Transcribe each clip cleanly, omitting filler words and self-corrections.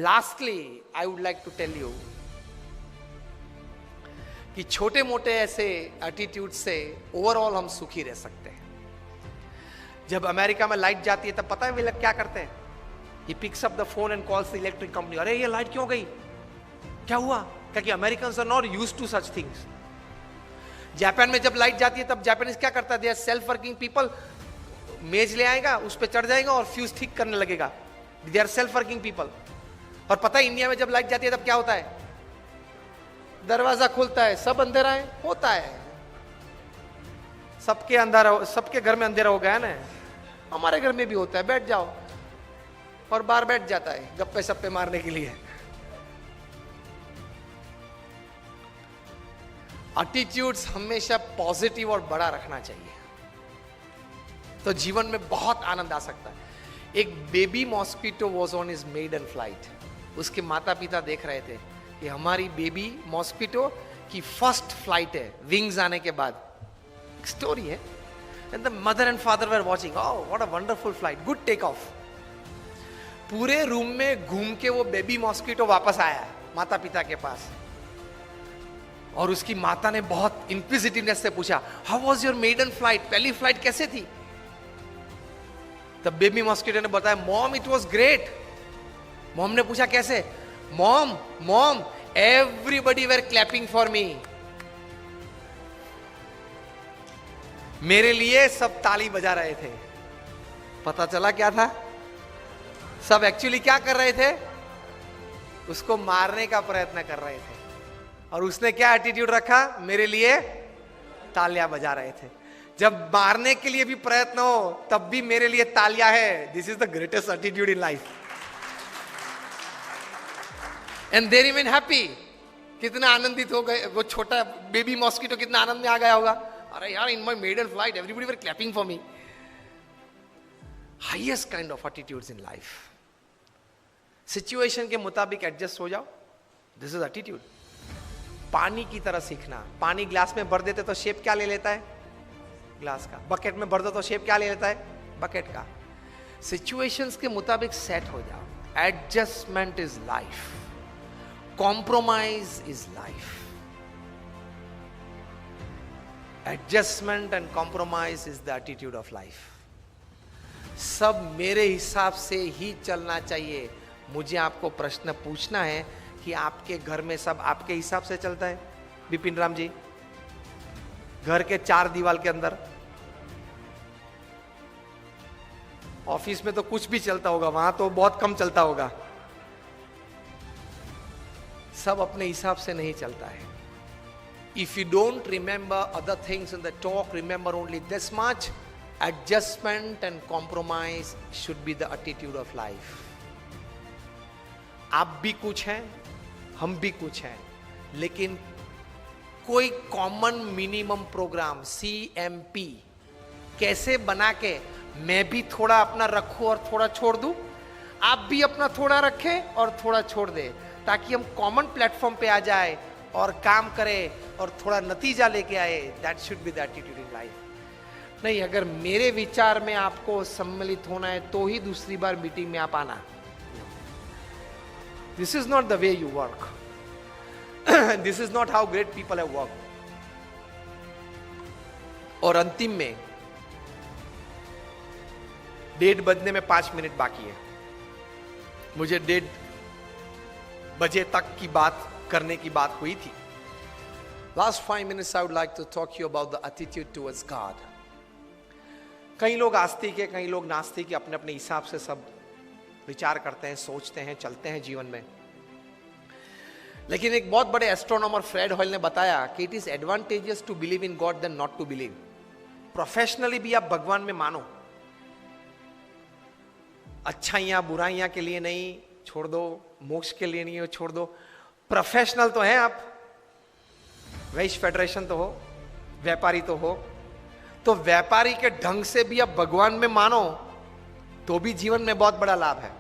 Lastly I would like to tell you कि छोटे मोटे ऐसे एटीट्यूड से ओवरऑल हम सुखी रह सकते हैं। जब अमेरिका में लाइट जाती है तब पता है वे लोग क्या करते हैं? He picks up the phone and calls the electric company. अरे ये लाइट क्यों गई, क्या हुआ? क्योंकि Americans are not used to such things. Japan में जब लाइट जाती है तब जापानीज क्या करता है? They are self working people. मेज ले आएगा, उस पर चढ़ जाएगा और फ्यूज ठीक करने लगेगा। They are self working people. और पता है इंडिया में जब लाइट जाती है तब क्या होता है? दरवाजा खुलता है, सब अंधेरा है, होता है। सबके अंधेरा, सबके घर में अंधेरा हो गया है ना, हमारे घर में भी होता है। बैठ जाओ, और बाहर बैठ जाता है गप्पे सप्पे मारने के लिए। एटीट्यूड्स हमेशा पॉजिटिव और बड़ा रखना चाहिए, तो जीवन में बहुत आनंद आ सकता है। एक baby mosquito was on his maiden flight. उसके माता पिता देख रहे थे कि हमारी बेबी मॉस्किटो की फर्स्ट फ्लाइट है विंग्स आने के बाद। एक स्टोरी है। And the mother and father were watching, oh what a wonderful flight, good take off. पूरे रूम में घूम के वो बेबी मॉस्किटो वापस आया माता पिता के पास, और उसकी माता ने बहुत इंक्विजिटिवनेस से पूछा, how was your maiden flight, पहली फ्लाइट कैसे थी? तब बेबी मॉस्किटो ने बताया, mom it was great. Mom ने पूछा कैसे? Mom mom everybody were clapping for me. मेरे लिए सब ताली बजा रहे थे। पता चला क्या था? सब एक्चुअली क्या कर रहे थे? उसको मारने का प्रयत्न कर रहे थे। और उसने क्या एटीट्यूड रखा? मेरे लिए तालियां बजा रहे थे। जब मारने के लिए भी प्रयत्न हो तब भी मेरे लिए तालियां है। This is the greatest attitude in life. And they remain happy. कितना आनंदित हो गए वो छोटा बेबी मॉस्किटो, कितना आनंद में आ गया होगा। अरे यार, in my maiden flight everybody were clapping for me. Highest kind of attitudes in life. Situation के मुताबिक एडजस्ट हो जाओ, दिस इज एटीट्यूड। पानी की तरह सीखना। पानी ग्लास में भर देते तो शेप क्या ले लेता है? ग्लास का। बकेट में भर दो तो शेप क्या ले लेता है? बकेट का। सिचुएशंस के मुताबिक सेट हो जाओ। Adjustment is life, compromise is life. Adjustment and compromise is the attitude of life. सब मेरे हिसाब से ही चलना चाहिए। मुझे आपको प्रश्न पूछना है कि आपके घर में सब आपके हिसाब से चलता है? बिपिन राम जी, घर के 4 दीवार के अंदर, ऑफिस में तो कुछ भी चलता होगा, वहां तो बहुत कम चलता होगा। सब अपने हिसाब से नहीं चलता है। If you don't remember other things in the talk, remember only this much, adjustment and compromise should be the attitude of life. आप भी कुछ हैं, हम भी कुछ हैं, लेकिन कोई कॉमन मिनिमम प्रोग्राम CMP कैसे बना के मैं भी थोड़ा अपना रखूं और थोड़ा छोड़ दूं, आप भी अपना थोड़ा रखें और थोड़ा छोड़ दें, ताकि हम कॉमन प्लेटफॉर्म पे आ जाए और काम करें और थोड़ा नतीजा लेके आए। That should be the attitude in life. नहीं, अगर मेरे विचार में आपको सम्मिलित होना है तो ही दूसरी बार मीटिंग में आप आना। This is not the way you work. This is not how great people have work. और अंतिम में डेढ़ बजने में 5 मिनट बाकी है। मुझे 1:30 बजे तक की बात करने की बात हुई थी। Last 5 minutes I would like to talk to you about the attitude towards God. कई लोग आस्तिक है, कई लोग नास्तिक है, अपने अपने हिसाब से सब विचार करते हैं, सोचते हैं, चलते हैं जीवन में। लेकिन एक बहुत बड़े एस्ट्रोनॉमर फ्रेड हॉयल ने बताया कि it is advantageous to believe in God then not to believe. Professionally भी आप भगवान में मानो, अच्छाइयां बुराइयां के लिए नहीं, छोड़ दो, मोक्ष के लिए नहीं हो, छोड़ दो। प्रोफेशनल तो है आप, वैश्य फेडरेशन तो हो, व्यापारी तो हो, तो व्यापारी के ढंग से भी आप भगवान में मानो तो भी जीवन में बहुत बड़ा लाभ है।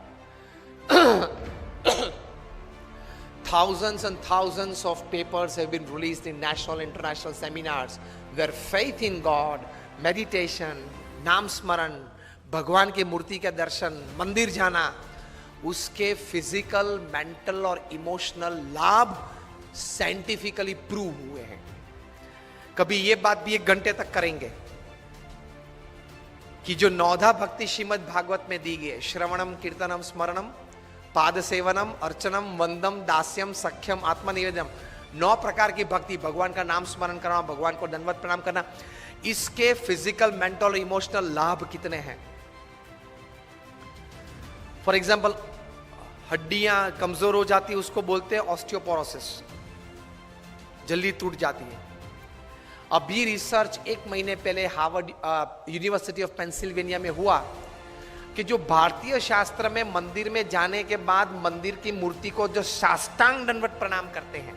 Thousands and thousands of papers have been released in national international seminars where faith in God, meditation, नाम स्मरण, भगवान की मूर्ति का दर्शन, मंदिर जाना उसके फिजिकल, मेंटल और इमोशनल लाभ साइंटिफिकली प्रूव हुए हैं। कभी ये बात भी 1 घंटे तक करेंगे कि जो नौधा भक्ति श्रीमद् भागवत में दी गई है, श्रवणम कीर्तनम स्मरणम पाद सेवनम अर्चनम वंदम दास्यम सख्यम आत्मनिवेदनम, 9 प्रकार की भक्ति, भगवान का नाम स्मरण करना, भगवान को दंडवत प्रणाम करना, इसके फिजिकल, मेंटल और इमोशनल लाभ कितने हैं। फॉर एग्जाम्पल, हड्डियां कमजोर हो जाती है, उसको बोलते हैं ऑस्टियोपोरोसिस, जल्दी टूट जाती है। अभी रिसर्च 1 महीने पहले हार्वर्ड यूनिवर्सिटी ऑफ पेंसिल्वेनिया में हुआ कि जो भारतीय शास्त्र में मंदिर में जाने के बाद मंदिर की मूर्ति को जो साष्टांग दंडवत प्रणाम करते हैं,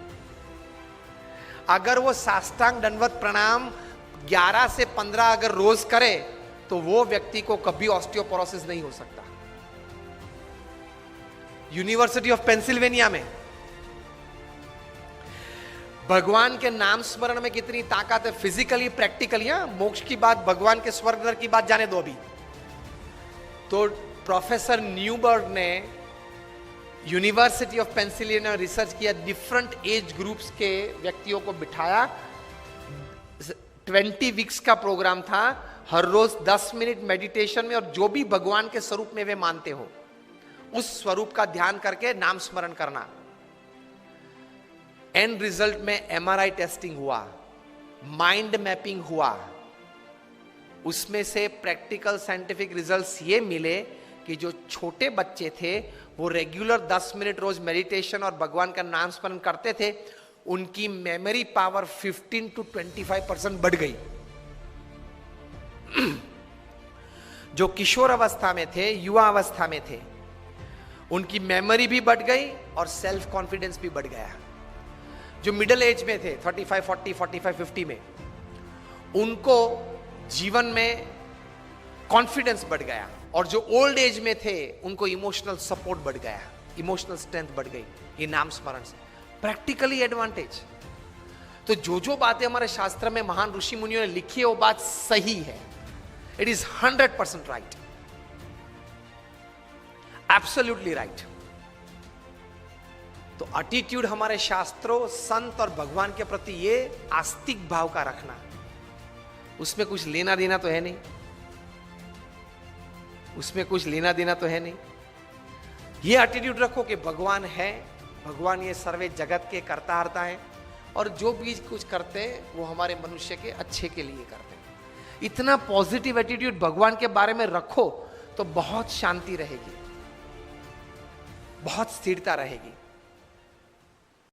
अगर वो साष्टांग दंडवत प्रणाम 11 से 15 अगर रोज करे तो वो व्यक्ति को कभी ऑस्टियोपोरोसिस नहीं हो सकता। यूनिवर्सिटी ऑफ पेंसिल्वेनिया में। भगवान के नाम स्मरण में कितनी ताकत है, फिजिकली, प्रैक्टिकली। मोक्ष की बात, भगवान के स्वर्ग नरक की बात जाने दो अभी। तो प्रोफेसर न्यूबर्ग ने यूनिवर्सिटी ऑफ पेंसिल्वेनिया रिसर्च किया, डिफरेंट एज ग्रुप्स के व्यक्तियों को बिठाया, 20 वीक्स का प्रोग्राम था, हर रोज 10 मिनट मेडिटेशन में, और जो भी भगवान के स्वरूप में वे मानते हो उस स्वरूप का ध्यान करके नाम स्मरण करना। एंड रिजल्ट में MRI टेस्टिंग हुआ, माइंड मैपिंग हुआ, उसमें से प्रैक्टिकल साइंटिफिक रिजल्ट्स ये मिले कि जो छोटे बच्चे थे वो रेगुलर 10 मिनट रोज मेडिटेशन और भगवान का नाम स्मरण करते थे, उनकी मेमोरी पावर 15 to 25% बढ़ गई। जो किशोर अवस्था में थे, युवा अवस्था में थे, उनकी मेमोरी भी बढ़ गई और सेल्फ कॉन्फिडेंस भी बढ़ गया। जो मिडिल एज में थे, 35, 40, 45, 50 में, उनको जीवन में कॉन्फिडेंस बढ़ गया, और जो ओल्ड एज में थे उनको इमोशनल सपोर्ट बढ़ गया, इमोशनल स्ट्रेंथ बढ़ गई ये नाम स्मरण से। Practically advantage. तो जो बातें हमारे शास्त्र में महान ऋषि मुनियों ने लिखी है वो बात सही है। It is 100% right, absolutely right. तो एटीट्यूड हमारे शास्त्रों, संत और भगवान के प्रति ये आस्तिक भाव का रखना, उसमें कुछ लेना देना तो है नहीं, उसमें कुछ लेना देना तो है नहीं। ये एटीट्यूड रखो कि भगवान है, भगवान ये सर्वे जगत के कर्ता हर्ता है, और जो भी कुछ करते हैं वो हमारे मनुष्य के अच्छे के लिए करते हैं। इतना पॉजिटिव एटीट्यूड भगवान के बारे में रखो तो बहुत शांति रहेगी, बहुत स्थिरता रहेगी।